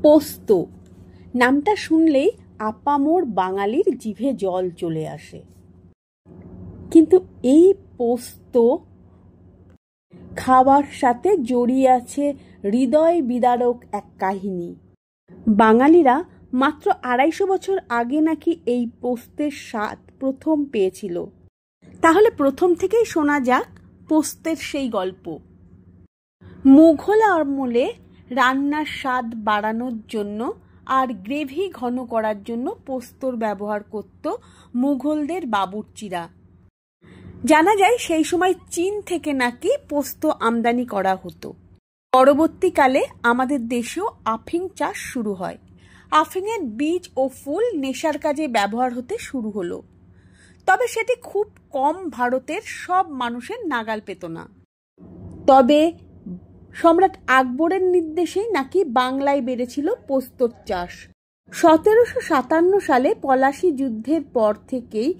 পোস্ত নামটা শুনলেই আপামোর বাঙালির জিভে জল চলে আসে। কিন্তু এই পোস্ত খাবার সাথে জড়িয়ে আছে হৃদয় বিদারক এক কাহিনী। বাঙালিরা মাত্র ২৫০ বছর আগে নাকি এই পোস্তের স্বাদ প্রথম পেয়েছিল। তাহলে প্রথম থেকেই শোনা যাক পোস্তের সেই গল্প। মুঘল আমলে রান্নার স্বাদ বাড়ানোর জন্য আর গ্রেভি ঘন করার জন্য পোস্তর ব্যবহার করত মুঘলদের বাবুর্চিরা। জানা যায় সেই সময় চীন থেকে নাকি পোস্ত আমদানি করা হতো। পরবর্তীকালে আমাদের দেশেও আফিং চাষ শুরু হয়। আফিংয়ের বীজ ও ফুল নেশার কাজে ব্যবহার হতে শুরু হলো। তবে সেটি খুব কম ভারতের সব মানুষের নাগাল পেত না। তবে সম্রাট আকবরের নির্দেশেই নাকি বাংলায় বেড়েছিল পোস্তর চাষ। ১৭৫৭ সালে পলাশী যুদ্ধের পর থেকেই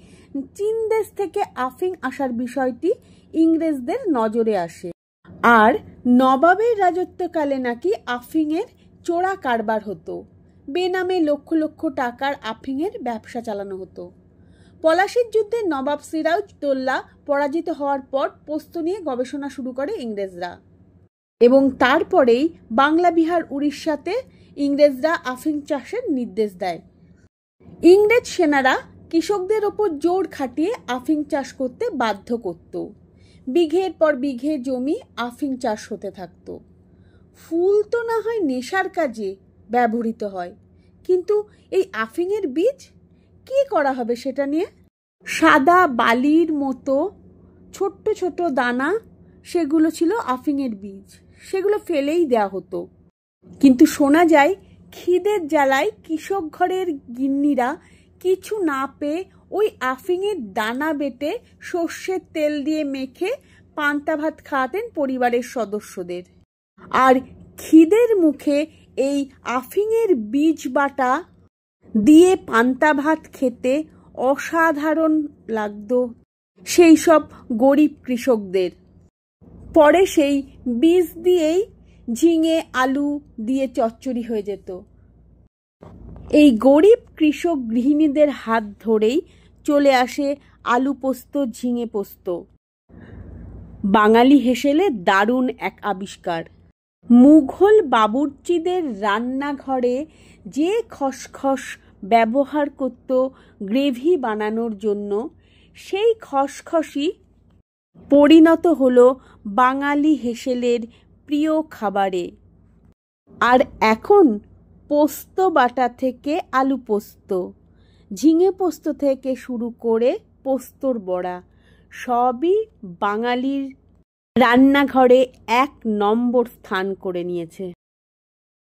চীন দেশ থেকে আফিং আসার বিষয়টি ইংরেজদের নজরে আসে। আর নবাবের রাজত্বকালে নাকি আফিংয়ের চোরা কারবার হতো। বেনামে লক্ষ লক্ষ টাকার আফিংয়ের ব্যবসা চালানো হতো। পলাশীর যুদ্ধে নবাব সিরাজউদ্দৌলা পরাজিত হওয়ার পর পোস্ত নিয়ে গবেষণা শুরু করে ইংরেজরা, এবং তারপরেই বাংলা, বিহার, উড়িষ্যাতে ইংরেজরা আফিং চাষের নির্দেশ দেয়। ইংরেজ সেনারা কৃষকদের ওপর জোর খাটিয়ে আফিং চাষ করতে বাধ্য করত। বিঘের পর বিঘে জমি আফিং চাষ হতে থাকতো। ফুল তো না হয় নেশার কাজে ব্যবহৃত হয়, কিন্তু এই আফিংয়ের বীজ কি করা হবে সেটা নিয়ে? সাদা বালির মতো ছোট্ট ছোট দানা, সেগুলো ছিল আফিংয়ের বীজ। সেগুলো ফেলেই দেয়া হতো। কিন্তু শোনা যায় খিদের জ্বালায় কৃষক ঘরের গিন্নিরা কিছু না পেয়ে ওই আফিংয়ের দানা বেটে সর্ষের তেল দিয়ে মেখে পান্তা ভাত খাওয়াতেন পরিবারের সদস্যদের। আর খিদের মুখে এই আফিংয়ের বীজ বাটা দিয়ে পান্তা ভাত খেতে অসাধারণ লাগতো সেই সব গরিব কৃষকদের। পরে সেই বীজ দিয়েই ঝিঙে আলু দিয়ে চচ্চড়ি হয়ে যেত। এই গরিব কৃষক গৃহিণীদের হাত ধরেই চলে আসে আলু পোস্ত, ঝিঙে পোস্ত। বাঙালি হেসেলে দারুণ এক আবিষ্কার। মুঘল বাবুর্চিদের রান্নাঘরে যে খসখস ব্যবহার করত গ্রেভি বানানোর জন্য, সেই খসখসই পরিণত হলো বাঙালি হেসেলের প্রিয় খাবারে। আর এখন পোস্ত বাটা থেকে আলু পোস্ত, ঝিঙে পোস্ত থেকে শুরু করে পোস্তর বড়া, সবই বাঙালির রান্নাঘরে ১ নম্বর স্থান করে নিয়েছে।